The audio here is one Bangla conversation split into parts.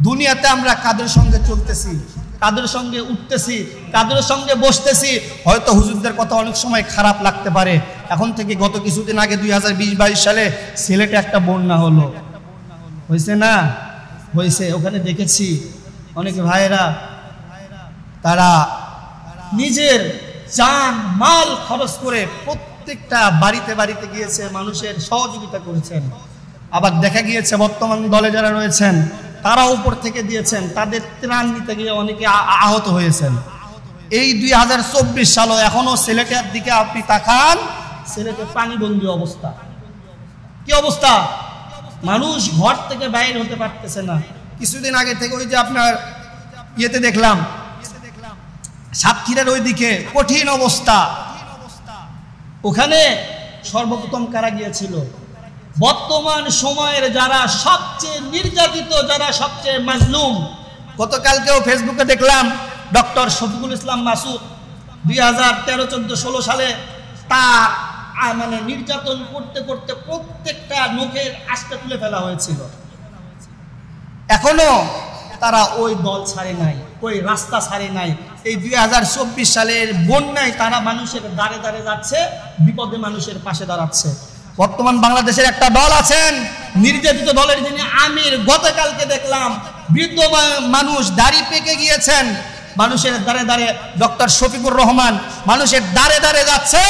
দুনিয়াতে আমরা কাদের সঙ্গে চলতেছি, কাদের সঙ্গে উঠতেছি, কাদের সঙ্গে বসতেছি। হয়তো হুজুরদের কথা অনেক সময় খারাপ লাগতে পারে। এখন থেকে গত কিছুদিন আগে 2020-22 সালে সিলেটে একটা বন্যা হলো, হয়েছে না? হয়েছে। ওখানে দেখেছি অনেক ভাইয়েরা তারা নিজের জান মাল খরচ করে প্রত্যেকটা বাড়িতে বাড়িতে গিয়েছে, মানুষের সহযোগিতা করেছেন। আবার দেখা গিয়েছে বর্তমান দলে যারা রয়েছেন তারা উপর থেকে দিয়েছেন, তাদের ত্রাণ নিতে গিয়ে অনেকে আহত হয়েছেন। এই 2024 সালও এখনো সিলেটের দিকে আপনি তাকান, সিলেটে পানিবন্দী অবস্থা। কি অবস্থা? মানুষ ঘর থেকে বাইরে হতে পারতেছে না। কিছুদিন আগে থেকে ওই যে আপনার ইয়েতে দেখলাম সাতক্ষীরার ওইদিকে কঠিন অবস্থা। ওখানে সর্বপ্রথম কারা গিয়েছিল? বর্তমান সময়ের যারা সবচেয়ে নির্যাতিত, যারা সবচেয়ে মাজলুম। গতকালকেও ফেসবুকে দেখলাম ডক্টর শফিকুল ইসলাম মাসুদ 2013-14-16 সালে তার মানে নির্যাতন করতে করতে প্রত্যেকটা নখের আঁশটা তুলে ফেলা হয়েছিল। এখনো তারা ওই দল ছাড়ে নাই, ওই রাস্তা ছাড়ে নাই। এই 2024 সালের বন্যায় তারা মানুষের দাঁড়ে দাঁড়ে যাচ্ছে, বিপদে মানুষের পাশে দাঁড়াচ্ছে। বর্তমান বাংলাদেশের একটা দল আছেন নির্যাতিত দলের যিনি আমির, গতকালকে দেখলাম বৃদ্ধ মানুষ দাড়ি পেকে গিয়েছেন, মানুষের দাঁড়ে দাঁড়ে ডক্টর শফিকুর রহমান মানুষের দাঁড়ে দাঁড়ে যাচ্ছে,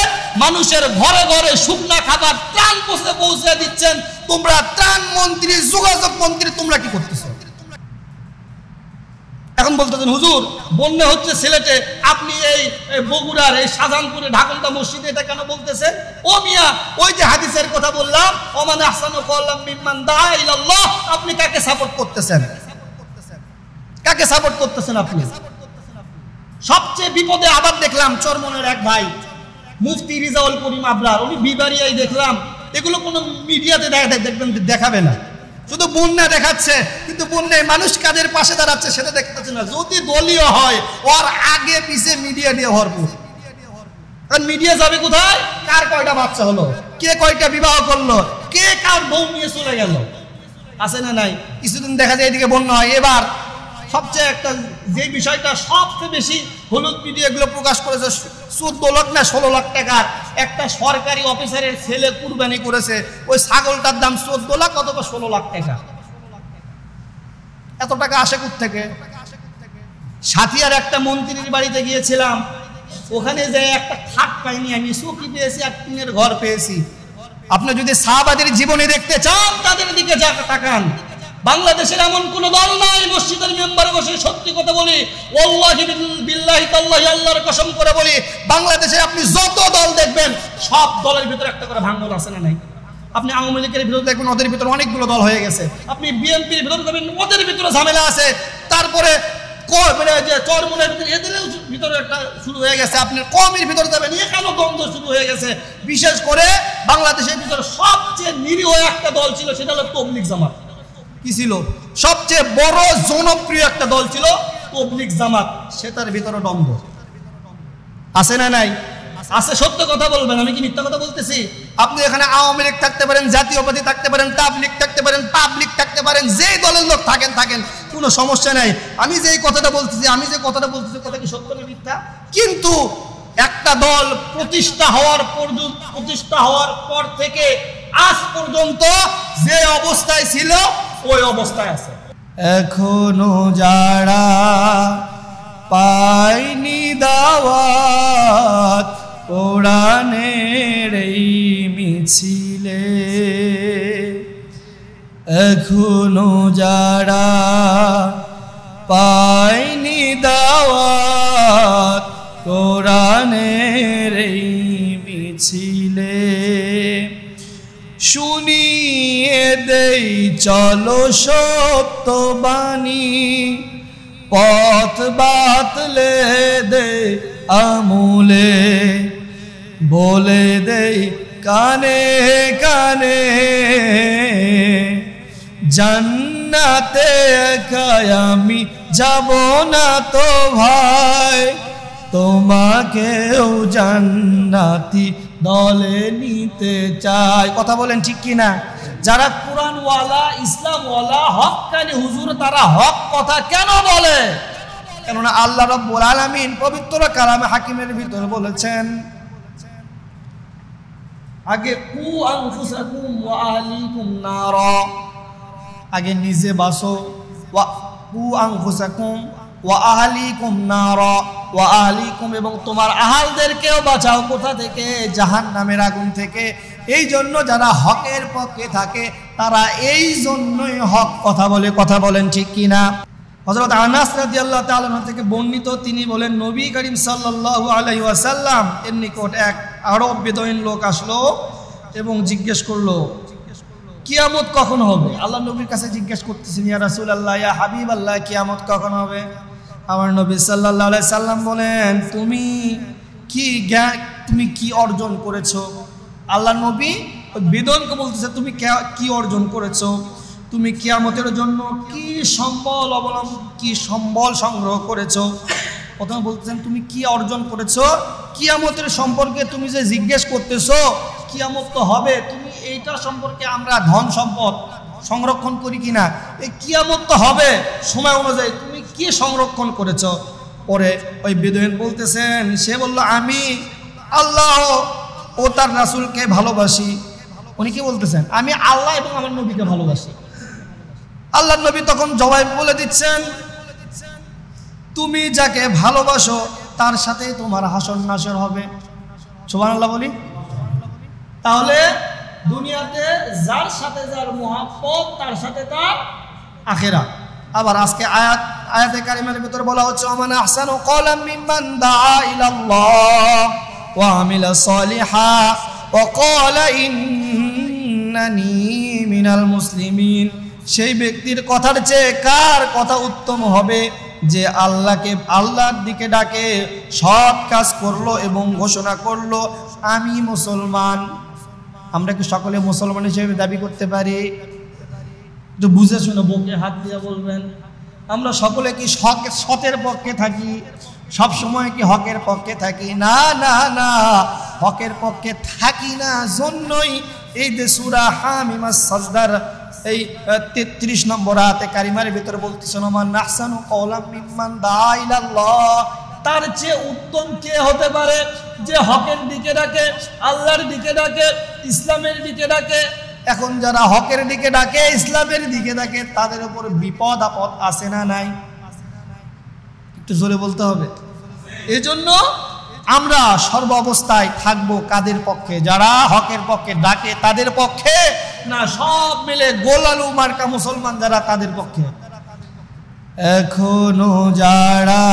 মানুষের ঘরে ঘরে শুকনা খাবার ত্রাণ পৌঁছে দিচ্ছেন। তোমরা ত্রাণ মন্ত্রী, যোগাযোগ মন্ত্রী, তোমরা কি করতেছো? এখন বলতেছেন হুজুর বন্যা হচ্ছে সিলেটে, আপনি এই বগুড়ার এই শাহজাহানপুরে ঢাকন্তা মসজিদে এটা কেন বলতেছেন? ও মিয়া, ওই যে হাদিসের কথা বললাম, ওমান আহসানু কওলাম মিম্মান দাআ ইলাল্লাহ, আপনি কাকে সাপোর্ট করতেছেন? কাকে সাপোর্ট করতেছেন আপনি? সবচেয়ে বিপদে আবার দেখলাম চরমনের এক ভাই মুফতি রিজাউল করিম আবরার, উনি বিবারিয়ায় দেখলাম, এগুলো কোনো মিডিয়াতে দেখবেন দেখাবে না, শুধু বন্যা দেখাচ্ছে, কিন্তু বন্যায় মানুষ কাদের পাশে দাঁড়াচ্ছে সেটা দেখতেছে না। যদি দলীয় হয় ওর আগে পিছে মিডিয়া দিয়ে ভরপুর। কারণ মিডিয়া যাবে কোথায়? কার কয়টা বাচ্চা হলো, কে কয়টা বিবাহ করলো, কে কার বউ নিয়ে চলে গেল, আছে না নাই? কিছুদিন দেখা যায় এদিকে বন্যা হয়। এবার সবচেয়ে একটা যে বিষয়টা সবচেয়ে বেশি হলুদ মিডিয়াগুলো প্রকাশ করেছে, 14 লাখ না 16 লাখ টাকার একটা সরকারি অফিসারের ছেলে কুরবানি করেছে। ওই ছাগলটার দাম 14 লাখ অথবা 16 লাখ টাকা। এত টাকা আসে কোত্থেকে? সাথিয়ার একটা মন্ত্রীর বাড়িতে গিয়েছিলাম, ওখানে যে একটা খাট পাইনি আমি, চৌকি পেয়েছি আর টিনের ঘর পেয়েছি। আপনি যদি সাহাবাদের জীবনে দেখতে চান তাদের দিকে তাকান। বাংলাদেশের এমন কোন দল নাই, মসজিদের মেম্বারে বসে সত্যি কথা বলি, ওয়াল্লাহি বিল্লাহি তাল্লাহি, আল্লাহর কসম করে বলি, বাংলাদেশে আপনি যত দল দেখবেন সব দলের ভিতরে একটা করে ভাঙন আছে না নাই? আপনি আওয়ামী লীগের ভিতরে দেখবেন ওদের ভিতরে অনেকগুলো দল হয়ে গেছে, আপনি বিএনপির ভিতরে দেখবেন ওদের ভিতরে ঝামেলা আছে, তারপরে মানে যে চরমনের ভিতরে এদের ভিতরে একটা শুরু হয়ে গেছে, আপনি কমের ভিতরে যাবেন এখানেও দ্বন্দ্ব শুরু হয়ে গেছে। বিশেষ করে বাংলাদেশের ভিতরে সবচেয়ে নিরীহ একটা দল ছিল, সেটা হলো তাবলীগ জামাত। কি ছিল? সবচেয়ে বড় জনপ্রিয় একটা দল ছিল তাবলীগ জামাত, সেটার ভিতরে দ্বন্দ্ব আছে না নাই? আছে। সত্য কথা বলবেন, আমি কি মিথ্যা কথা বলতেছি? আপনি এখানে আওয়ামী লীগ থাকতে পারেন, জাতীয়বাদী থাকতে পারেন, তাবলীগ থাকতে পারেন, পাবলিক থাকতে পারেন, যেই দলের লোক থাকেন কোনো সমস্যা নাই। আমি যে কথাটা বলতেছি কথা কি সত্য না মিথ্যা? কিন্তু একটা দল প্রতিষ্ঠা হওয়ার পর থেকে আজ পর্যন্ত যে অবস্থায় ছিল ওই অবস্থায় আছে। এখনো যারা পায়নি দাওয়াত কোরআনের এই মিছিলে, এখনো যারা পায়নি দাওয়াত কোরআনের এই মিছিলে, শুনিয়ে দেই চলো সত্য বাণী, পথ বাতলে দে আমূলে, বলে দেই কানে কানে, জান্নাতে একাই আমি যাব না তো ভাই, তোমাকেও জান্নাতি দলে নিতে চাই। কথা বলেন ঠিক কিনা? যারা কোরআনওয়ালা ইসলামওয়ালা হক্কানি হুজুর তারা হক কথা কেন বলে? কেননা আল্লাহ রাব্বুল আলামিন পবিত্র কালামে হাকিমের ভিতরে বলেছেন, আগে কু আনফুসাকুম ওয়া আহলিকুম নারা, আগে নিজে বাঁচো, ওয়া কু আনফুসাকুম ওয়া আহলিকুম নারা, ওয়া আহলিকুম এবং তোমার আহালদেরকেও বাঁচাও কোথা থেকে? জাহান্নামের আগুন থেকে। এই জন্য যারা হকের পক্ষে থাকে তারা এই জন্যই হক কথা বলে। কথা বলেন ঠিক কিনা? হযরত আনাস রাদিয়াল্লাহু তাআলা থেকে বর্ণিত, তিনি বলেন নবী করিম সাল্লাল্লাহু আলাইহি ওয়াসাল্লাম এর নিকট এক আরব বেদুইন লোক আসলো এবং জিজ্ঞেস করলো কিয়ামত কখন হবে? আল্লাহ নবীর কাছে জিজ্ঞেস করতেছেন, ইয়া রাসূলুল্লাহ, ইয়া হাবিবাল্লাহ, কিয়ামত কখন হবে? আমার নবী সাল্লাল্লাহু আলাইহি সাল্লাম বলেন, তুমি কি অর্জন করেছো? আল্লাহ নবী বেদুইনকে বলতেছে, তুমি কি অর্জন করেছো? তুমি কিয়ামতের জন্য কি সম্বল সংগ্রহ করেছো? প্রথমে বলতেছেন তুমি কি অর্জন করেছো, কিয়ামতের সম্পর্কে তুমি যে জিজ্ঞেস করতেছো, কিয়ামত তো হবে, তুমি এইটা সম্পর্কে আমরা ধন সম্পদ সংরক্ষণ করি কিনা, এই কিয়ামত তো হবে সময় অনুযায়ী, তুমি কি সংরক্ষণ করেছো? পরে ওই বেদুইন বলতেছেন, সে বলল আমি আল্লাহ ও তার রাসূলকে ভালোবাসি। উনি কি বলতেছেন? আমি আল্লাহ এবং আমার নবীকে ভালোবাসি। আল্লাহ নবী তখন জবাব বলে দিচ্ছেন, তুমি যাকে ভালোবাসো তার সাথে তোমার হাসর নাসর হবে। সুবহানাল্লাহ বলি। তাহলে দুনিয়াতে যার সাথে যার মুহাব্বত তার সাথে তার আখিরাত। আবার আজকে আয়াতে কারিমার ভিতরে বলা হচ্ছে, আমান আহসানু ক্বালাম মিম্মান দাআ ইলাল্লাহ ওয়া আমিলা সলিহা ওয়া ক্বালা ইন্নানি মিনাল মুসলিমিন। সেই ব্যক্তির কথার চেয়ে কার কথা উত্তম হবে যে আল্লাহর দিকে ডাকে, সৎ কাজ করলো এবং ঘোষণা করলো আমি মুসলমান। আমরা কি সকলে মুসলমান হিসেবে দাবি করতে পারি? একটু বুঝে শুনে বুকে হাত দিয়ে বলবেন, আমরা সকলে কি সতের পক্ষে থাকি? সব সময় কি হকের পক্ষে থাকি? না না না, হকের পক্ষে থাকি না জন্যই এই যে সূরা হামিমাস সাজদার এই 33 নম্বর আয়াতে কারিমার ভিতরে বলতেছেন, মান আহসানু ক্বালাম মিম্মান দাআ ইলাল্লাহ। তার চেয়ে উত্তম কে হতে পারে যে হকের দিকে ডাকে, আল্লাহর দিকে ডাকে, ইসলামের দিকে ডাকে। এখন যারা হকের দিকে ডাকে, ইসলামের দিকে ডাকে, তাদের উপর বিপদ আপদ আসে না নাই? একটু জোরে বলতে হবে। এজন্য আমরা সর্ব অবস্থায় থাকবো কাদের পক্ষে? যারা হকের পক্ষে ডাকে তাদের পক্ষে, না সব মিলে গোলালু মার্কা মুসলমান যারা তাদের পক্ষে? এখনো যারা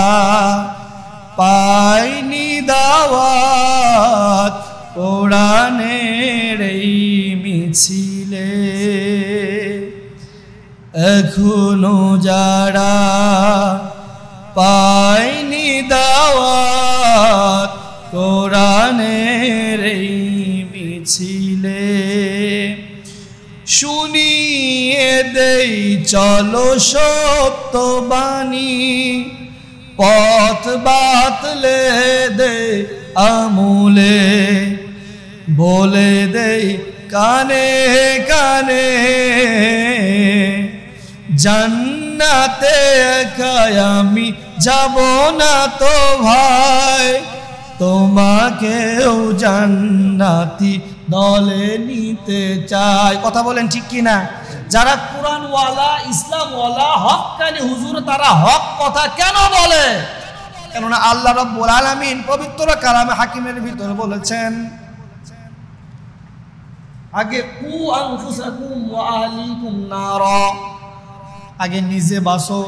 পায়নি দাওয়াত কোরআনের এই মিছিলে, এখনো যারা পায়নি দাওয়াত কোরআনের এই মিছিলে, শুনিয়ে দেই চলো সত্য বাণী, পথ বাতলে দে আমূলে, বলে দেই কানে কানে জান্নাতে একাই আমি যাব না তো ভাই, তোমাকেও জান্নাতি দলে নিতে চাই। কথা বলেন ঠিক কিনা? যারা কোরআনওয়ালা ইসলামওয়ালা হক্কানি হুজুর তারা হক কথা কেন বলে? কেননা আল্লাহ রাব্বুল আলামিন পবিত্র কালামে হাকিমের ভিতরে বলেছেন, আগে কু আনফুসাকুম ওয়া আহলিকুম নারা, আগে নিজে বাঁচো,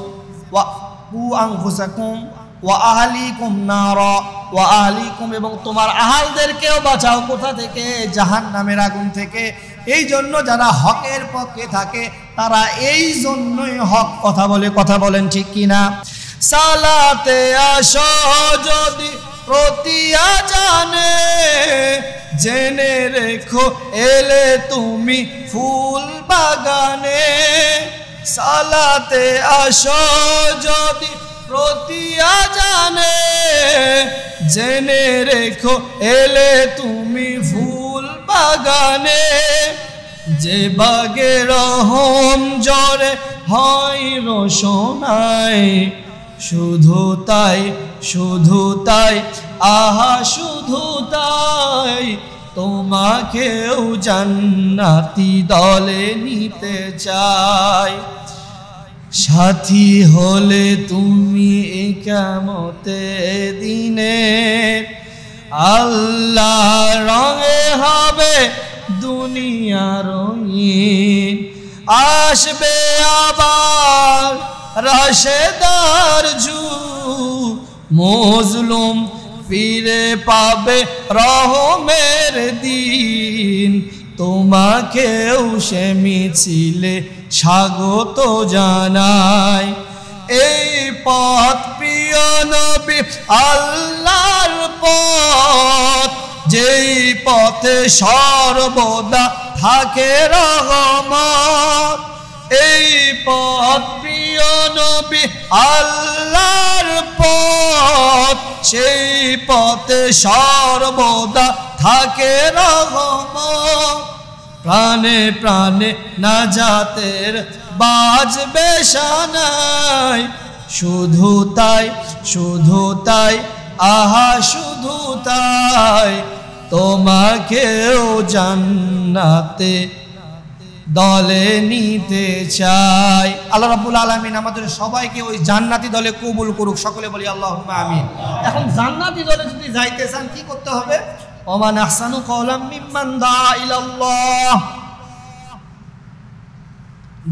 ওয়া কু আনফুসাকুম ওয়া আহলিকুম নারা, ওয়া আহলিকুম এবং তোমার আহালদেরকেও বাঁচাও কোথা থেকে? জাহান্নামের আগুন থেকে। এই জন্য যারা হকের পক্ষে থাকে তারা এই জন্যই হক কথা বলে। কথা বলেন ঠিক কিনা? সালাতে আসো যদি প্রতি আজানে, জেনে রেখো এলে তুমি ফুল বাগানে। সালাতে আসো যদি প্রতি আজানে, জেনে রেখো এলে তুমি ফুল বাগানে। যে বাগে রহম জরে হয় রোশনায়, শুধু তাই আহা শুধু তাই, তোমাকেও জান্নাতি দলে নিতে চাই। সাথী হলে তুমি কিয়ামতের দিনে, আল্লাহ রঙে হবে দুনিয়া রঙিন। আসবে আবার রাশেদার যুগ, মজলুম ফিরে পাবে রহমের দিন। তোমাকেও সে মিছিলে স্বাগত জানাই। এই পথ প্রিয় নবী আল্লাহর পথ, যেই পথে সর্বদা থাকে রহমত। এই পথ প্রিয় নবী আল্লাহর পথ, সেই পথে সর্বদা থাকে রহমত। প্রাণে প্রাণে নাজাতের বাজবে শানাই, শুধু তাই আহা শুধু তাই, তোমাকেও জান্নাতে দলে নিতে চাই। আল্লাহ রাব্বুল আলামিন আমাদের সবাইকে ওই জান্নাতি দলে কবুল করুক, সকলে বলি আল্লাহুম্মা আমিন। এখন জান্নাতি দলে যদি যাইতে চান কি করতে হবে? ওমান আহসানু কওলাম মিম্মান দাআ ইলাল্লাহ,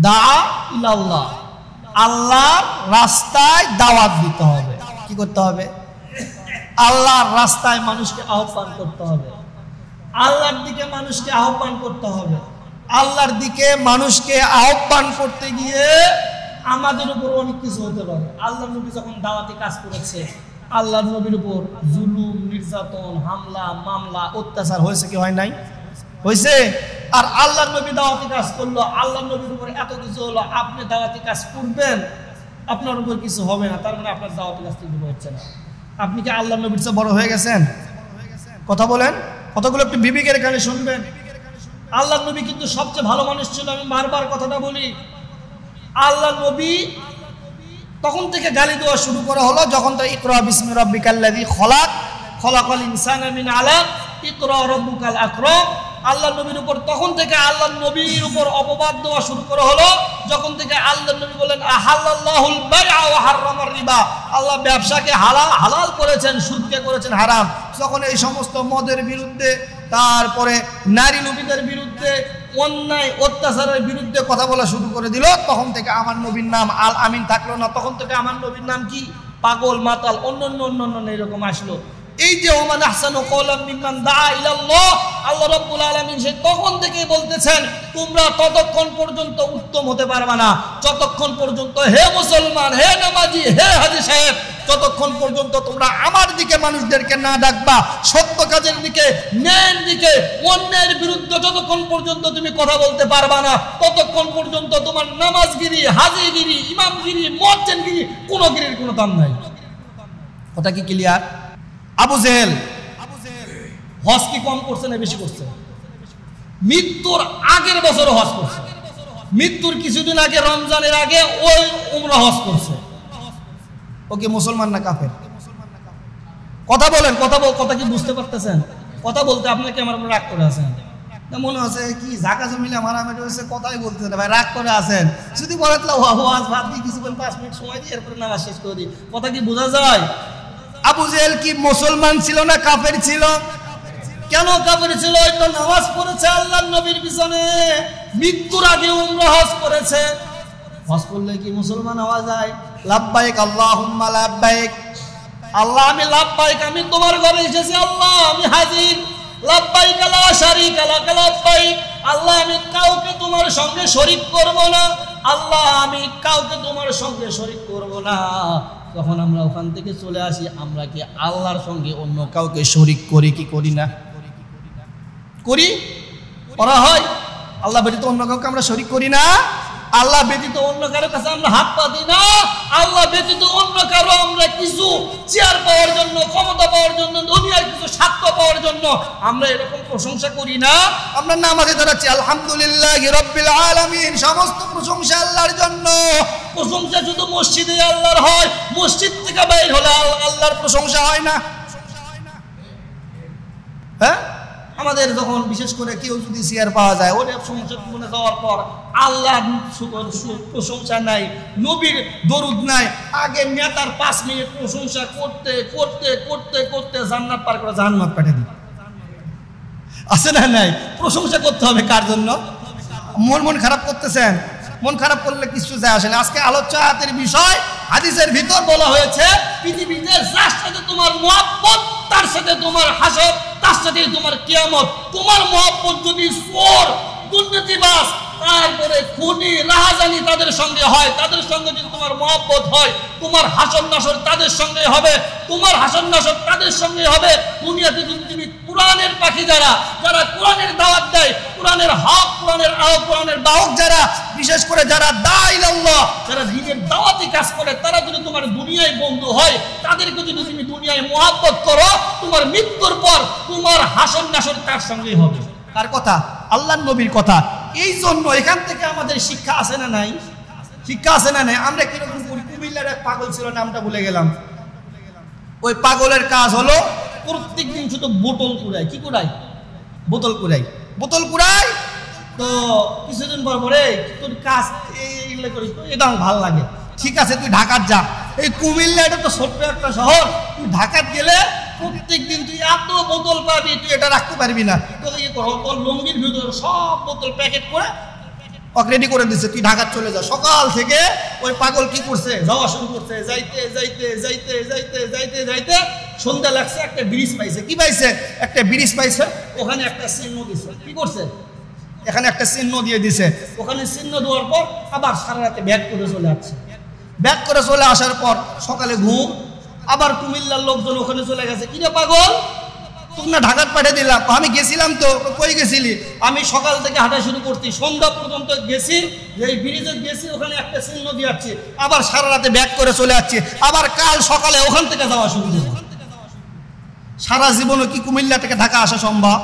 দাআ ইলাল্লাহ, আল্লাহর রাস্তায় দাওয়াত দিতে হবে। কি করতে হবে? আল্লাহর রাস্তায় মানুষকে আহ্বান করতে হবে, আল্লাহর দিকে মানুষকে আহ্বান করতে হবে। আল্লাহর দিকে মানুষকে আহ্বান করতে গিয়ে আমাদের উপর অনেক কিছু হতে পারে। আল্লাহর নবী যখন দাওয়াতি কাজ করেছে, আল্লাহর নবীর উপর জুলুম, নির্যাতন, হামলা, মামলা, অত্যাচার হয়েছে কি হয় নাই? হয়েছে। আর আল্লাহর নবী দাওয়াতি কাজ করলো, আল্লাহর নবীর উপর এত কিছু হলো, আপনি দাওয়াতি কাজ করবেন, আপনার উপর কিছু হবে না, তার মানে আপনার দাওয়াতি কাজ ঠিক হচ্ছে না। আপনি কি আল্লাহর নবীর চেয়ে বড় হয়ে গেছেন? কথা বলেন, কথাগুলো একটু বিবেকের কানে শুনবেন। আল্লাহর নবী কিন্তু সবচেয়ে ভালো মানুষ ছিল। আমি বারবার কথাটা বলি, আল্লাহর নবী তখন থেকে গালি দেওয়া শুরু করা হলো যখন তার ইকরা বিসমি রাব্বিকাল্লাযী খলাক, খলাকাল ইনসানা মিন আলাক, ইকরা রাব্বুকাল আকরাম। আল্লাহর নবীর উপর তখন থেকে আল্লাহর নবীর উপর অপবাদ দেওয়া শুরু করা হলো যখন থেকে আল্লাহর নবী বলেন আহাল্লাল্লাহুল বাইআ ওয়া হাররামার রিবা, আল্লাহ ব্যবসাকে হালাল করেছেন, সুদকে করেছেন হারাম। যখন এই সমস্ত মদের বিরুদ্ধে, তারপরে নারী লোভীদের বিরুদ্ধে, অন্যায় অত্যাচারের বিরুদ্ধে কথা বলা শুরু করে দিল, তখন থেকে আমার নবীর নাম আল আমিন থাকলো না। তখন থেকে আমার নবীর নাম কি? পাগল, মাতাল, অন্য এরকম আসলো। এই যে ওমান আহসানু কওলাম মিম্মান দাআ ইলাল্লাহ, আল্লাহ রাব্বুল আলামিন সে তখন থেকেই বলতেছেন তোমরা ততক্ষণ পর্যন্ত উত্তম হতে পারবে না যতক্ষণ পর্যন্ত, হে মুসলমান, হে নামাজি, হে হাজী সাহেব, যতক্ষণ পর্যন্ত তোমরা আমার দিকে মানুষদেরকে না ডাকবা, সত্য কাজের দিকে, ন্যায়ের দিকে, অন্যের বিরুদ্ধে যতক্ষণ পর্যন্ত তুমি কথা বলতে পারবা না, ততক্ষণ পর্যন্ত তোমার নামাজগিরি, হাজিগিরি, ইমামগিরি, মুয়াজ্জিনগিরি, কোনো গিরির কোনো দাম নাই। কথা কি ক্লিয়ার? আবু জেহেল হজ কি কম করছে না বেশি করছে? মৃত্যুর আগের বছর হজ করছে, মৃত্যুর কিছুদিন আগে, রমজানের আগে ওই উমরা হজ করছে। ওকে মুসলমান না কাফের? কথা বলেন, কথা কি বুঝতে পারতেছেন? কথা বলতে আপনাকে আমার উপর রাগ করে আছেন মনে হচ্ছে কি জায়গা জমিলে মারামারি হয়েছে, কথাই বলতে ভাই রাগ করে আছেন। যদি বলে ওয়াজ বাদ দিয়ে কিছুক্ষণ 5 মিনিট সময় দিয়ে এরপরে নামাজ শেষ করে দিই, কথা কি বোঝা যায়? আবু জেহেল কি মুসলমান ছিল না কাফের ছিল? কেন কাফের ছিল? ওই তো নামাজ পড়েছে আল্লাহর নবীর পিছনে, মৃত্যুর আগে উমরা হজ করেছে। হজ করলে কি মুসলমান হওয়া যায়? লাব্বাইক আল্লাহুম্মা লাব্বাইক, আল্লাহ আমি লাব্বাইক, আমি তোমার ঘরে এসেছি, আল্লাহ আমি হাজির। লাব্বাইক লা শারীকা লাক লাব্বাইক, আল্লাহ আমি কাউকে তোমার সঙ্গে শরীক করব না, আল্লাহ আমি কাউকে তোমার সঙ্গে শরীক করব না। যখন আমরা ওখান থেকে চলে আসি, আমরা কি আল্লাহর সঙ্গে অন্য কাউকে শরীক করি কি করি না? করি, করা হয়। আল্লাহ ব্যতীত অন্য কাউকে আমরা শরীক করি না। আল্লাহ ব্যতীত অন্য কারো কাছে আমরা হাত পা দিই না। আল্লাহ ব্যতীত অন্য কারো আমরা কিছু চেয়ার পাওয়ার জন্য, ক্ষমতা পাওয়ার জন্য, দুনিয়ার কিছু স্বার্থ পাওয়ার জন্য আমরা এরকম প্রশংসা করি না। আমরা নামাজে দাঁড়াচ্ছি আলহামদুলিল্লাহি রাব্বিল আলামিন, সমস্ত প্রশংসা আল্লাহর জন্য। প্রশংসা শুধু মসজিদে আল্লাহর হয়, মসজিদ থেকে বাইরে হলে আল্লাহর প্রশংসা হয় না। হ্যাঁ, আমাদের যখন বিশেষ করে কেউ যদি চেয়ার পাওয়া যায়, ওটা সংসদ মনে যাওয়ার পর আল্লাহ প্রশংসা নাই, নবীর দরুদ নাই, আগে নেতার 5 মিনিট প্রশংসা করতে করতে করতে করতে জান্নাত পার করে জাহান্নাত পাঠিয়ে দিই। আছে না নাই? প্রশংসা করতে হবে কার জন্য? মন খারাপ করতেছেন, মন খারাপ করলে কিছু যায় আসে না। আজকে আলোচ্য আয়াতের বিষয়, হাদিসের ভিতর বলা হয়েছে পৃথিবীতে যার সাথে তোমার মহব্বত তার সাথে তোমার হাসর, তার সাথে তোমার কিয়ামত। তোমার মহব্বত যদি চোর, দুর্নীতিবাজ, তারপরে খুনি, রাহাজানি তাদের সঙ্গে হয়, তাদের সঙ্গে যদি তোমার মহব্বত হয়, তোমার হাসর নাসর তাদের সঙ্গে হবে, তোমার হাসর নাসর তাদের সঙ্গে হবে। দুনিয়াতে যদি তুমি কোরআনের পাখি যারা কোরআনের দাওয়াত দেয়, কোরআনের হক, কোরআনের আহ্বান, কোরআনের বাহক যারা, বিশেষ করে যারা দাঈ আল্লাহ, যারা দ্বীনের দাওয়াতি কাজ করে, তারা যদি তোমার দুনিয়ায় বন্ধু হয়, তাদেরকে যদি তুমি দুনিয়ায় মহব্বত করো, তোমার মৃত্যুর পর তোমার হাসর নাসর তার সঙ্গেই হবে। কার কথা? আল্লাহর নবীর কথা। এই জন্য এখান থেকে আমাদের শিক্ষা আছে না নাই? শিক্ষা আছে না নাই? আমরা কিরকম করি? কুমিল্লার এক পাগল ছিল, নামটা ভুলে গেলাম। ওই পাগলের কাজ হলো প্রত্যেক দিন শুধু বোতল কুড়ায়। কি কুড়ায়? বোতল কুড়াই, বোতল কুড়াই। তো কিছুদিন পর পরে তোর কাজ এইগুলো করিস, এটা আমার ভালো লাগে। ঠিক আছে, তুই ঢাকার যা। এই কুমিল্লা এটা তো ছোট্ট একটা শহর, তুই ঢাকার গেলে প্রত্যেক দিন তুই এত বোতল পাবি, তুই এটা রাখতে পারবি না। তোকে ইয়ে করো, তোর লঙ্গির ভিতরে সব বোতল প্যাকেট করে রেডি করে দিচ্ছে, তুই ঢাকার চলে যা। সকাল থেকে ওই পাগল কি করছে? যাওয়া শুরু করছে, যাইতে যাইতে যাইতে যাইতে যাইতে যাইতে সন্ধ্যা লাগছে, একটা ব্রিজ পাইছে। কি পাইছে? একটা ব্রিজ পাইছে, ওখানে একটা চিহ্ন দিছে। কি করছে? এখানে একটা চিহ্ন দিয়ে দিছে। ওখানে চিহ্ন দেওয়ার পর আবার সারা রাতে ব্যাক করে চলে আসছে। ব্যাক করে চলে আসার পর সকালে ঘুম, আবার কুমিল্লার লোকজন ওখানে চলে গেছে। কিরে পাগল, তুমি না ঢাকার পাঠিয়ে দিলাম? আমি গেছিলাম তো। কই গেছিলি? আমি সকাল থেকে হাঁটা শুরু করছি, সন্ধ্যা পর্যন্ত গেছি, এই ব্রিজে গেছি, ওখানে একটা চিহ্ন দিয়ে যাচ্ছি, আবার সারা রাতে ব্যাক করে চলে যাচ্ছি, আবার কাল সকালে ওখান থেকে যাওয়া শুরু করব। সারা জীবনে কি কুমিল্লা থেকে ঢাকা আসা সম্ভব?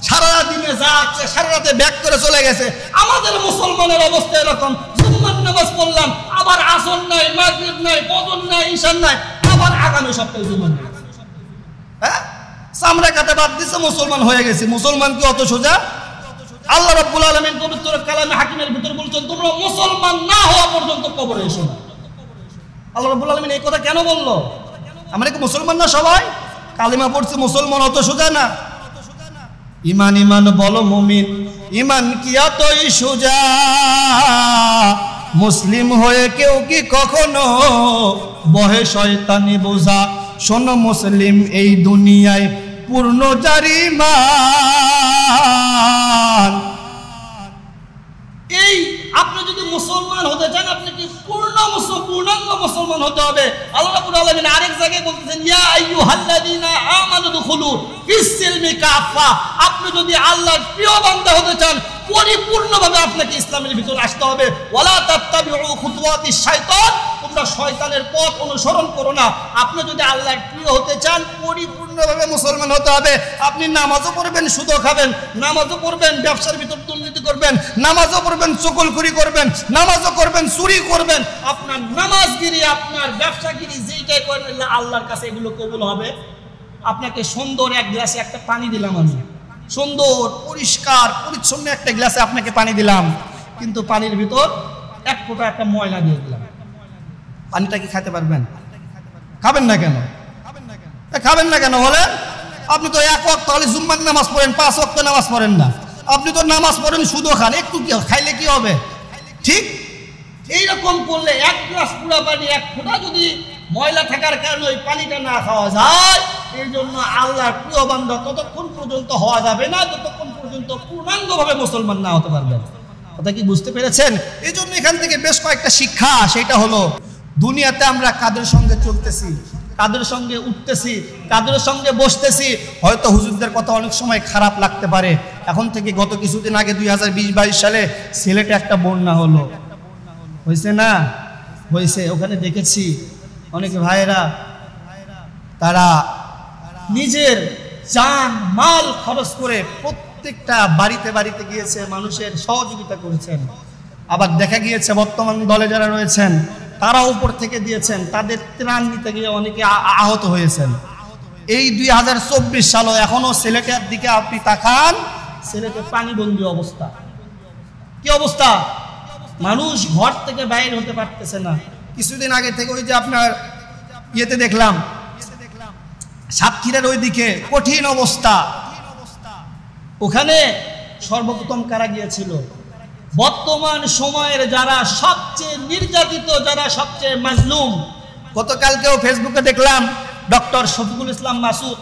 সারা দিনে যাচ্ছে, সারা রাতে ব্যাক করে চলে গেছে। আমাদের মুসলমানের অবস্থা এরকম, জুম্মার নামাজ পড়লাম, আবার আসর নাই, মাগরিব নাই, ফজর নাই, ঈশা নাই, আবার আগামী সপ্তাহে জুম্মার নামাজ। হ্যাঁ, চামড়া কাটা বাদ দিছে, মুসলমান হয়ে গেছে। মুসলমান কি অত সোজা? আল্লাহ রাব্বুল আলামিন পবিত্র কালামে হাকিমের ভিতর বলছেন, তোমরা মুসলমান না হওয়া পর্যন্ত কবরে এসো না। আল্লাহ রাব্বুল আলামিন এই কথা কেন বললো? আমরা কি মুসলমান না সবাই? কালিমা পড়ছি, মুসলমান অত সোজা না। ইমান ইমান বলো মুমিন, ইমান কি এতই সোজা? মুসলিম হয়ে কেউ কি কখনো বহে শয়তানি বোঝা? শোনো মুসলিম এই দুনিয়ায় পূর্ণ জারিমান। এই আপনি যদি মুসলমান হতে চান, আপনাকে পূর্ণাঙ্গ মুসলমান হতে হবে। আল্লাহ রাব্বুল আলামিন আরেক জায়গায় বলতেছেন, ইয়া আইয়ুহাল্লাযীনা আমানু দুখুলু ফিস-সিলমি কাফা। আপনি যদি আল্লাহর প্রিয় বান্দা হতে চান, পরিপূর্ণভাবে আপনাকে ইসলামের ভিতর আসতে হবে। ওয়ালা তাত্তাবিউ খুতুওয়াতিশ শাইতান, তোমরা শয়তানের পথ অনুসরণ করো না। আপনি যদি আল্লাহর প্রিয় হতে চান, পরিপূর্ণভাবে মুসলমান হতে হবে। আপনি নামাজও পড়বেন, সুদও খাবেন, নামাজও পড়বেন, ব্যবসার ভিতর দুর্নীতি করবেন, নামাজও পড়বেন, চকলখুরি করবেন, নামাজও করবেন, চুরি করবেন। আপনার নামাজগিরি, আপনার ব্যবসাগিরি যেইটাই করেন, আল্লাহর কাছে এগুলো কবুল হবে। আপনাকে সুন্দর এক গ্লাসে একটা পানি দিলাম, আমি সুন্দর পরিষ্কার পরিচ্ছন্ন একটা গ্লাসে আপনাকে পানি দিলাম, কিন্তু পানির ভিতর এক ফোঁটা একটা ময়লা দিয়ে দিলাম। পানিটা কি খেতে পারবেন? খাবেন না কেন? খাবেন না কেন বলেন? আপনি তো এক ওয়াক্ত তাহলে জুম্মার নামাজ পড়েন, 5 ওয়াক্ত নামাজ পড়েন না। আপনি তো নামাজ পড়েন, সুদও খান, একটু কি খাইলে কি হবে? ঠিক এইরকম করলে এক গ্লাস পুরা পানি, এক ফোঁটা যদি ময়লা থাকার কারণে ওই পানিটা না খাওয়া যায়, এই জন্য আল্লাহর প্রিয় বান্দা ততক্ষণ পর্যন্ত হওয়া যাবে না যতক্ষণ পর্যন্ত পূর্ণাঙ্গভাবে মুসলমান না হতে পারবেন। কথা কি বুঝতে পেরেছেন? এই জন্য এখান থেকে বেশ কয়েকটা শিক্ষা, সেটা হলো দুনিয়াতে আমরা কাদের সঙ্গে চলতেছি, কাদের সঙ্গে উঠতেছি, কাদের সঙ্গে বসতেছি। হয়তো হুজুরদের কথা অনেক সময় খারাপ লাগতে পারে। এখন থেকে গত কিছুদিন আগে 2020-22 সালে সিলেটে একটা বন্যা হলো। হয়েছে না? হয়েছে। ওখানে দেখেছি অনেক ভাইয়েরা তারা নিজের জান মাল খরচ করে প্রত্যেকটা বাড়িতে বাড়িতে গিয়েছে, মানুষের সহযোগিতা করেছেন। আবার দেখা গিয়েছে বর্তমান দলে যারা রয়েছেন তারা উপর থেকে দিয়েছেন, তাদের ত্রাণ নিতে গিয়ে অনেকে আহত হয়েছেন। এই 2024 সালও এখনো সিলেটের দিকে আপনি তাকান, সিলেটে পানিবন্দী অবস্থা। কি অবস্থা? মানুষ ঘর থেকে বাইরে হতে পারতেছে না। কিছুদিন আগে থেকে ওই যে আপনার ইয়েতে দেখলাম সাতক্ষীরার ওইদিকে কঠিন অবস্থা, ওখানে সর্বপ্রথম কারা গিয়েছিল? বর্তমান সময়ের যারা সবচেয়ে নির্যাতিত, যারা সবচেয়ে মাজলুম। গতকালকেও ফেসবুকে দেখলাম ডক্টর শফিকুল ইসলাম মাসুদ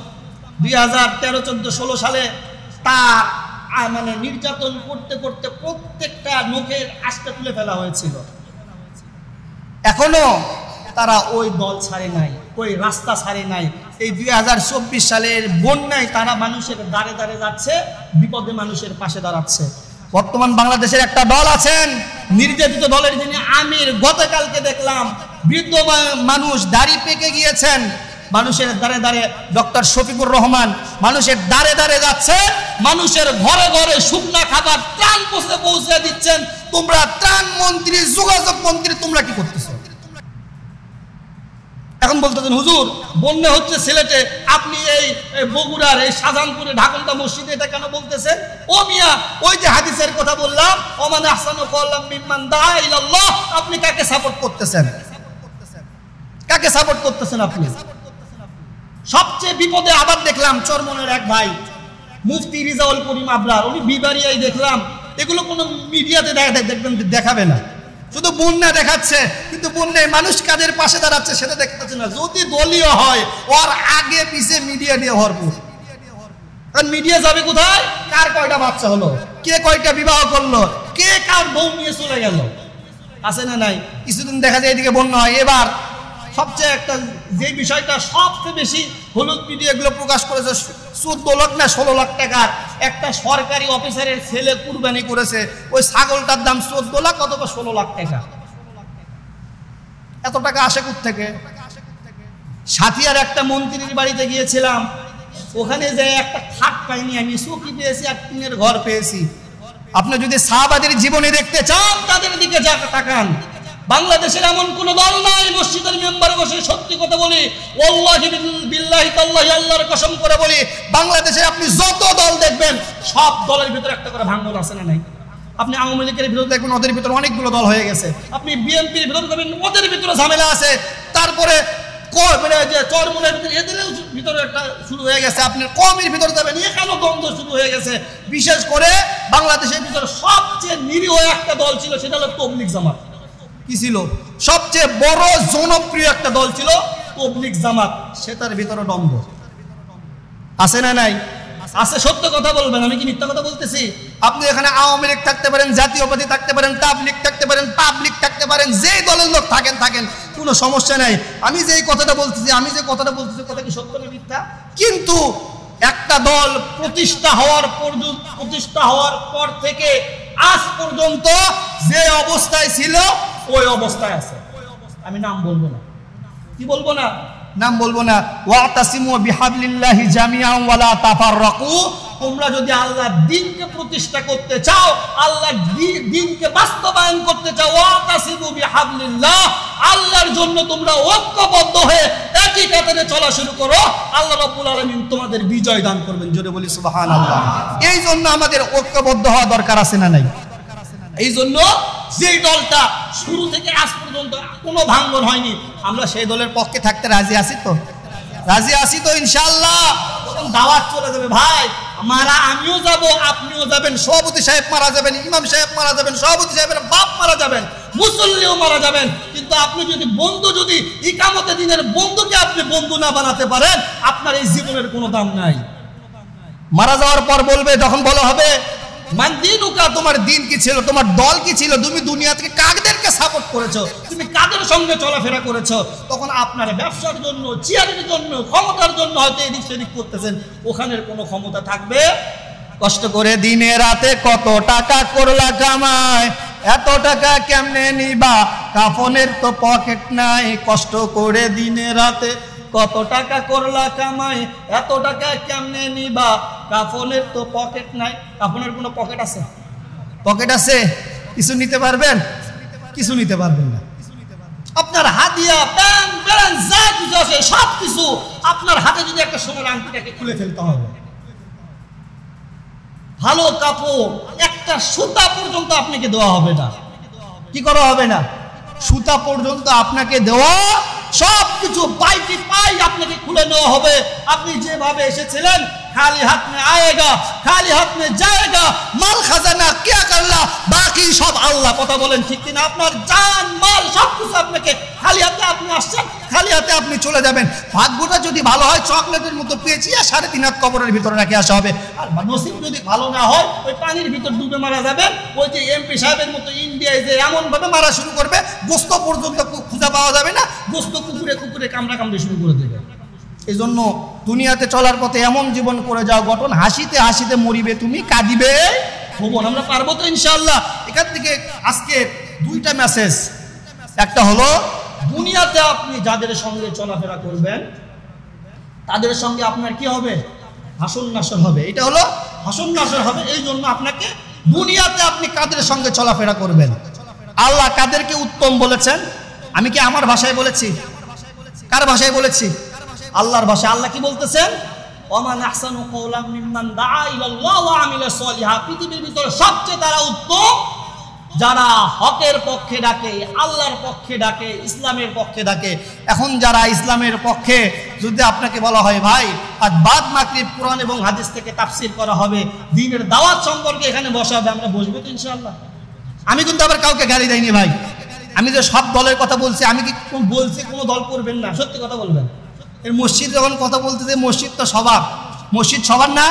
2013-14-16 সালে তার মানে নির্যাতন করতে করতে প্রত্যেকটা নখের আঁশটা তুলে ফেলা হয়েছিল। এখনো তারা ওই দল ছাড়ে নাই, ওই রাস্তা ছাড়ে নাই। এই 2024 সালের বন্যায় তারা মানুষের দাঁড়ে দাঁড়ে যাচ্ছে, বিপদে মানুষের পাশে দাঁড়াচ্ছে। বর্তমান বাংলাদেশের একটা দল আছেন নির্যাতিত দলের যিনি আমির, গতকালকে দেখলাম বৃদ্ধ মানুষ দাড়ি পেকে গিয়েছেন, মানুষের দাঁড়ে দাঁড়ে ডক্টর শফিকুর রহমান মানুষের দাঁড়ে দাঁড়ে যাচ্ছে, মানুষের ঘরে ঘরে শুকনা খাবার ত্রাণ পৌঁছে দিচ্ছেন। তোমরা ত্রাণ মন্ত্রী, যোগাযোগ মন্ত্রী, তোমরা কি করতেছো? এখন বলতেছেন হুজুর বন্যা হচ্ছে সিলেটে, আপনি এই বগুড়ার এই শাহজাহানপুরে ঢাকন্দা মসজিদে এটা কেন বলতেছেন? ও মিয়া, ওই যে হাদিসের কথা বললাম, ওমান আহসানু কওলাম মিম্মান দাআ ইলাল্লাহ, আপনি কাকে সাপোর্ট করতেছেন? কাকে সাপোর্ট করতেছেন আপনি? সবচেয়ে বিপদে আবার দেখলাম চরমনের এক ভাই মুফতি রিজাউল করিম আবরার, উনি বিবারিয়ায় দেখলাম, এগুলো কোনো মিডিয়াতে দেখবেন দেখাবে না, শুধু বন্যা দেখাচ্ছে, কিন্তু বন্যায় মানুষ কাদের পাশে দাঁড়াচ্ছে সেটা দেখতেছে না। যদি দলীয় হয় ওর আগে পিছে মিডিয়া দিয়ে ভরপুর। কারণ মিডিয়া যাবে কোথায়? কার কয়টা বাচ্চা হলো, কে কয়টা বিবাহ করলো, কে কার বউ নিয়ে চলে গেল, আছে না নাই? কিছুদিন দেখা যায় এদিকে বন্যা হয়। এবার সবচেয়ে একটা যে বিষয়টা সবচেয়ে বেশি হলুদ মিডিয়াগুলো প্রকাশ করেছে, 14 লাখ না 16 লাখ টাকার একটা সরকারি অফিসারের ছেলে কুরবানি করেছে, ওই ছাগলটার দাম 14 লাখ অথবা 16 লাখ টাকা। এত টাকা আসে কোত্থেকে? সাথিয়ার একটা মন্ত্রীর বাড়িতে গিয়েছিলাম, ওখানে যে একটা খাট পাইনি আমি, চৌকি পেয়েছি, এক টিনের ঘর পেয়েছি। আপনি যদি সাহাবাদের জীবনে দেখতে চান তাদের দিকে তাকান। বাংলাদেশের এমন কোন দল নাই, মসজিদের মেম্বারে বসে সত্যি কথা বলি, ওয়াল্লাহি বিল্লাহি তাল্লাহি, আল্লাহর কসম করে বলি, বাংলাদেশে আপনি যত দল দেখবেন সব দলের ভিতরে একটা করে ভাঙন আছে না নাই? আপনি আওয়ামী লীগের ভিতরে দেখবেন ওদের ভিতরে অনেকগুলো দল হয়ে গেছে, আপনি বিএনপির ভিতরে দেখবেন ওদের ভিতরে ঝামেলা আছে, তারপরে মানে যে চরমনের ভিতরে এদের ভিতরে একটা শুরু হয়ে গেছে, আপনি কমের ভিতরে যাবেন এখানেও দ্বন্দ্ব শুরু হয়ে গেছে। বিশেষ করে বাংলাদেশের ভিতরে সবচেয়ে নিরীহ একটা দল ছিল, সেটা হলো তাবলীগ জামাত। কি ছিল? সবচেয়ে বড় জনপ্রিয় একটা দল ছিল তাবলীগ জামাত, সেটার ভিতরে দ্বন্দ্ব আছে না নাই? আছে। সত্য কথা বলবেন, আমি কি মিথ্যা কথা বলতেছি? আপনি এখানে আওয়ামী লীগ থাকতে পারেন, জাতীয়বাদী থাকতে পারেন, তাবলীগ থাকতে পারেন, পাবলিক থাকতে পারেন, যেই দলের লোক থাকেন কোনো সমস্যা নাই। আমি যে কথাটা বলতেছি কথা কি সত্য না মিথ্যা? কিন্তু একটা দল প্রতিষ্ঠা হওয়ার পর থেকে আজ পর্যন্ত যে অবস্থায় ছিল ওই অবস্থায় আছে। আমি নাম বলবো না, কি বলবো না, নাম বলবো না। ওয়াতাসিমু বিহাবলিল্লাহি জামিআন ওয়া লা তাফাররাকু, তোমরা যদি আল্লাহর দ্বীনকে প্রতিষ্ঠা করতে চাও, আল্লাহর দ্বীনকে বাস্তবায়ন করতে চাও, ওয়াতাসিমু বিহাবলিল্লাহ, আল্লাহর জন্য তোমরা ঐক্যবদ্ধ হয়ে একই কাতারে চলা শুরু করো, আল্লাহ রাব্বুল আলামিন তোমাদের বিজয় দান করবেন। জোরে বলি সুবহানাল্লাহ। এই জন্য আমাদের ঐক্যবদ্ধ হওয়া দরকার আছে না নাই? এই জন্য যেই দলটা শুরু থেকে আজ পর্যন্ত কোনো ভাঙন হয়নি, আমরা সেই দলের পক্ষে থাকতে রাজি আছি তো? রাজি আছি তো ইনশাআল্লাহ। দাওয়াত চলে যাবে ভাই, আমিও যাব, আপনিও যাবেন, সভাপতি সাহেব মারা যাবেন, ইমাম সাহেব মারা যাবেন, সভাপতি সাহেবের বাপ মারা যাবেন, মুসল্লিও মারা যাবেন, কিন্তু আপনি যদি যদি ইকামতে দিনের বন্ধুকে আপনি বন্ধু না বানাতে পারেন, আপনার এই জীবনের কোনো দাম নাই। মারা যাওয়ার পর বলবে, যখন বলা হবে মান দিনুকা, তোমার দিন কি ছিল, তোমার দল কি ছিল, তুমি দুনিয়া থেকে কাদেরকে সাপোর্ট করেছো, তুমি কাদের সঙ্গে চলাফেরা করেছো, তখন আপনার ব্যবসার জন্য, চেয়ারের জন্য, ক্ষমতার জন্য হয়তো এদিক সেদিক করতেছেন, ওখানের কোনো ক্ষমতা থাকবে? কষ্ট করে দিনে রাতে কত টাকা করলা কামায়, এত টাকা কেমনে নিবা, কাফনের তো পকেট নাই, কষ্ট করে দিনে রাতে কত টাকা করলা কামাই, এত টাকা কেমনে নিবা, কাফনের তো পকেট নাই। কাফনের কোনো পকেট আছে? পকেট আছে? কিছু নিতে পারবেন? কিছু নিতে পারবেন না। আপনার হাদিয়া প্যান্ট প্যান্ট যা কিছু আছে সব কিছু আপনার হাতে যদি একটা সোনার আংটিটাকে খুলে ফেলতে হবে। ভালো কাপড় একটা সুতা পর্যন্ত আপনাকে দেওয়া হবে না। কি করা হবে না? সুতা পর্যন্ত আপনাকে দেওয়া, সব কিছু পাইটি পাই আপনাকে খুলে নেওয়া হবে। আপনি যেভাবে এসেছিলেন খালি হাত মে আয়েগা খালি হাত মে যায়েগা, মাল খাজানা क्या करला, বাকি সব আল্লাহ। কথা বলেন ঠিক কিনা? আপনার জান মাল সব কিছু আপনাকে খালি হাতে, আপনি আসছেন খালি হাতে আপনি চলে যাবেন। ভাগ্যটা যদি ভালো হয় চকলেটের মতো পেঁচিয়ে 3.5 হাত কবরের ভিতরে রেখে আসা হবে। আর নসিব যদি ভালো না হয় ওই পানির ভিতর ডুবে মারা যাবেন। ওই যে এমপি সাহেবের মতো ইন্ডিয়ায় যে এমন ভাবে মারা শুরু করবে গোস্ত পর্যন্ত খুঁজে পাওয়া যাবে না, গোস্ত কুকুরে কুকুরে কামড়া কামড়ে শুরু করে দেবে। এই জন্য দুনিয়াতে চলার পথে এমন জীবন করে যাও গঠন, হাসিতে হাসিতে মরিবে তুমি, কাঁদিবে ভুবন। আমরা পারবো তো ইনশাআল্লাহ। এখান থেকে আজকে 2টা মেসেজ। একটা হলো দুনিয়াতে আপনি যাদের সঙ্গে চলাফেরা করবেন তাদের সঙ্গে আপনার কি হবে? হাসন নাসর হবে। এটা হলো হাসন নাসর হবে। এই জন্য আপনাকে দুনিয়াতে আপনি কাদের সঙ্গে চলাফেরা করবেন। আল্লাহ কাদেরকে উত্তম বলেছেন? আমি কি আমার ভাষায় বলেছি? কার ভাষায় বলেছি? আল্লাহর ভাষায়। আল্লাহ কি বলতেছেন? ওমান আহসানু কওলাম মিম্মান দাআ ইলাল্লাহ ওয়া আমিলা সলিহা। পৃথিবীর ভিতরে সবচেয়ে তারা উত্তম যারা হকের পক্ষে ডাকে, আল্লাহর পক্ষে ডাকে, ইসলামের পক্ষে ডাকে। এখন যারা ইসলামের পক্ষে, যদি আপনাকে বলা হয় ভাই আজ বাদ মাগরিব কোরআন এবং হাদিস থেকে তাফসীর করা হবে, দ্বীনের দাওয়াত সম্পর্কে এখানে বসা হবে, আমরা বসবো তো ইনশাআল্লাহ। আমি কিন্তু আবার কাউকে গালি দেইনি ভাই। আমি যে সব দলের কথা বলছি, আমি কি বলছি কোনো দল করবেন না? সত্যি কথা বলবেন। এর মসজিদ যখন কথা বলতেছে, মসজিদ তো সবার, মসজিদ সবার না?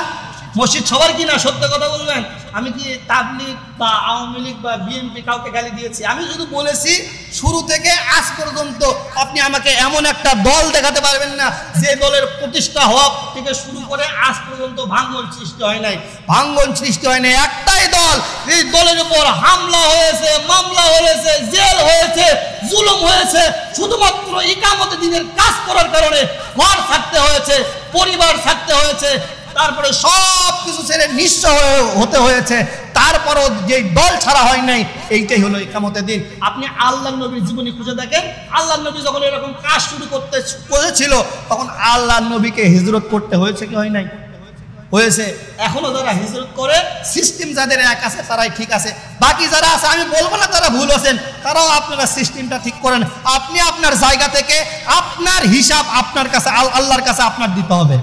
মসজিদ সবার কি না? সত্য কথা বলবেন। আমি কি তাবলীগ বা আওয়ামী লীগ বা বিএনপি কাউকে গালি দিয়েছি? আমি শুধু বলেছি শুরু থেকে আজ পর্যন্ত আপনি আমাকে এমন একটা দল দেখাতে পারবেন না যে দলের প্রতিষ্ঠা হওয়া থেকে শুরু করে আজ পর্যন্ত ভাঙ্গন সৃষ্টি হয় নাই। ভাঙ্গন সৃষ্টি হয় নাই। একটাই দল, এই দলের উপর হামলা হয়েছে, মামলা হয়েছে, জেল হয়েছে, জুলুম হয়েছে, শুধুমাত্র ইকামতে দ্বীনের কাজ করার কারণে ঘর ছাড়তে হয়েছে, পরিবার ছাড়তে হয়েছে, তারপরে সব কিছু ছেড়ে নিঃস্ব হতে হয়েছে। তারপরও যে দল ছাড়া হয় নাই, এইটাই হলো ইকামতের দিন। আপনি আল্লাহর নবীর জীবনী খুঁজে দেখেন। আল্লাহর নবী যখন এরকম কাজ শুরু করেছিল তখন আল্লাহর নবীকে হিজরত করতে হয়েছে কি হয় নাই? হয়েছে। এখনো যারা হিজরত করে, সিস্টেম যাদের এক আছে তারাই ঠিক আছে, বাকি যারা আছে আমি বলবো না তারা ভুল আছেন, তারাও আপনারা সিস্টেমটা ঠিক করেন। আপনি আপনার জায়গা থেকে আপনার হিসাব আপনার কাছে, আল্লাহর কাছে আপনার দিতে হবে।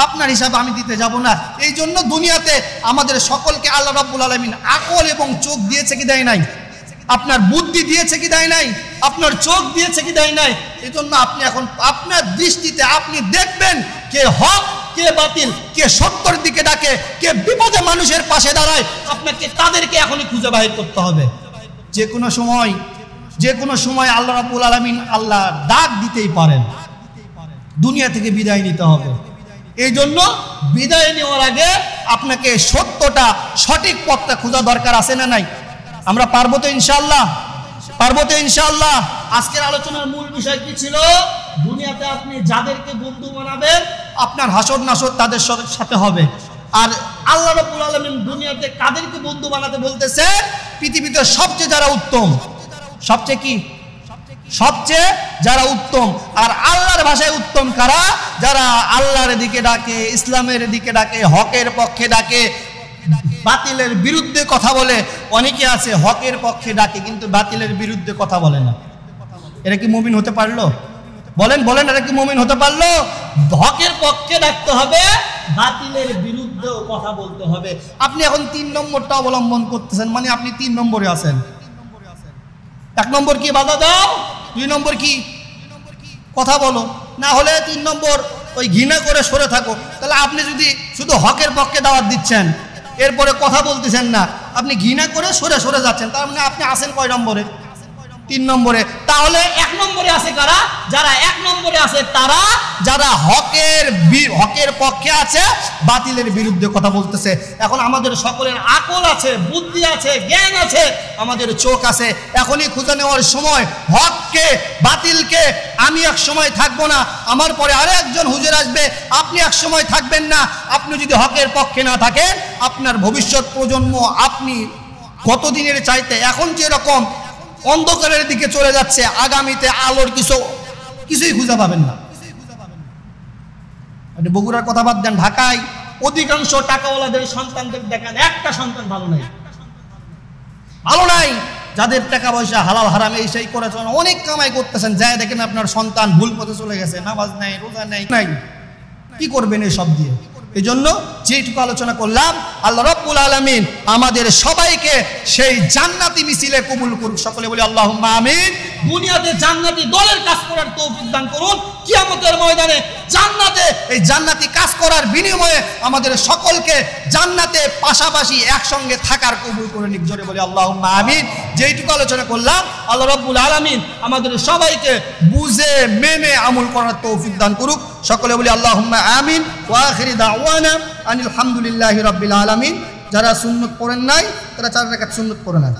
আপনার হিসাব আমি দিতে যাব না। এই জন্য দুনিয়াতে আমাদের সকলকে আল্লাহ রাব্বুল আলামিন আকল এবং চোখ দিয়েছে কি দেয় নাই? আপনার বুদ্ধি দিয়েছে কি দেয় নাই? আপনার চোখ দিয়েছে কি দেয় নাই? এই জন্য আপনি এখন আপনার দৃষ্টিতে আপনি দেখবেন কে হক কে বাতিল, কে সত্যের দিকে ডাকে, কে বিপদে মানুষের পাশে দাঁড়ায়। আপনাকে তাদেরকে এখনই খুঁজে বাহির করতে হবে। যে কোনো সময় আল্লাহ রাব্বুল আলামিন আল্লাহ ডাক দিতেই পারেন, দুনিয়া থেকে বিদায় নিতে হবে। এই জন্য বিদায় নেওয়ার আগে আপনাকে সত্যটা, সঠিক পথটা খোঁজা দরকার আছে না নাই? আমরা পারবো তো ইনশাআল্লাহ? পারবো তো ইনশাআল্লাহ? আজকের আলোচনার মূল বিষয় কি ছিল? দুনিয়াতে আপনি যাদেরকে বন্ধু বানাবেন আপনার হাসর নাসর তাদের সাথে হবে। আর আল্লাহ রাব্বুল আলামিন দুনিয়াতে কাদেরকে বন্ধু বানাতে বলতেছে? পৃথিবীতে সবচেয়ে যারা উত্তম, সবচেয়ে কি? সবচেয়ে যারা উত্তম। আর আল্লাহর ভাষায় উত্তম কারা? যারা আল্লাহর দিকে ডাকে, ইসলামের দিকে ডাকে, হকের পক্ষে ডাকে, বাতিলের বিরুদ্ধে কথা বলে। অনেকে আছে হকের পক্ষে ডাকে কিন্তু বাতিলের বিরুদ্ধে কথা বলে না। এরা কি মুমিন হতে পারলো? বলেন বলেন, এরা কি মুমিন হতে পারলো? হকের পক্ষে ডাকতে হবে, বাতিলের বিরুদ্ধেও কথা বলতে হবে। আপনি এখন 3 নম্বরটা অবলম্বন করতেছেন, মানে আপনি 3 নম্বরে আছেন। 1 নম্বর কি? বাধা দাও। 2 নম্বর কি? কথা বলো। না হলে 3 নম্বর ওই ঘৃণা করে সরে থাকো। তাহলে আপনি যদি শুধু হকের পক্ষে দাওয়াত দিচ্ছেন, এরপরে কথা বলতেছেন না, আপনি ঘৃণা করে সরে যাচ্ছেন, তার মানে আপনি আছেন কয় নম্বরে? 3 নম্বরে। তাহলে 1 নম্বরে আছে কারা? যারা 1 নম্বরে আছে তারা যারা হকের পক্ষে আছে, বাতিলের বিরুদ্ধে কথা বলতেছে। এখন আমাদের সকলের আকল আছে, বুদ্ধি আছে, জ্ঞান আছে, আমাদের চোখ আছে, এখনই খুঁজে নেওয়ার সময়। হককে বাতিলকে আমি এক সময় থাকবো না, আমার পরে আরেকজন হুজুর আসবে, আপনি এক সময় থাকবেন না। আপনি যদি হকের পক্ষে না থাকেন, আপনার ভবিষ্যৎ প্রজন্ম আপনি কতদিনের চাইতে এখন যেরকম অন্ধকারের দিকে চলে যাচ্ছে, আগামীতে আলোর কিছুই খুঁজে পাবেন না। বগুড়ার কথা বাদ দেন, ঢাকায় অধিকাংশ টাকাওয়ালাদের সন্তানদের দেখেন একটা সন্তান ভালো নাই। যাদের টাকা পয়সা হালাল হারাম এই সেই করে চলেন, অনেক কামাই করতেছেন, যায় দেখেন আপনার সন্তান ভুল পথে চলে গেছে, নামাজ নাই, রোজা নাই, কি করবেন এসব দিয়ে? এই জন্য যেটুকু আলোচনা করলাম, আল্লাহ রাব্বুল আলামিন আমাদের সবাইকে সেই জান্নাতি মিছিলে কবুল করুন। সকলে বলি আল্লাহুম্মা আমিন। দুনিয়াতে জান্নাতি দলের কাজ করার তৌফিক দান করুন, কিয়ামতের ময়দানে জান্নাতে এই জান্নাতি কাজ করার বিনিময়ে আমাদের সকলকে জান্নাতে পাশাপাশি একসঙ্গে থাকার কবুল করে নিক। জোরে বলি আল্লাহুম্মা আমিন। যেটুকু আলোচনা করলাম, আল্লাহ রাব্বুল আলামিন আমাদের সবাইকে বুঝে মেনে আমল করার তৌফিক দান করুক। সকলে বলি আল্লাহুম্মা আমিন। ওয়া আখিরি দাওয়ানা আনিল হামদুলিল্লাহি রাব্বিল আলামিন। যারা সুন্নত পড়েন নাই তারা 4 রাকাত সুন্নত পড়ে নেন।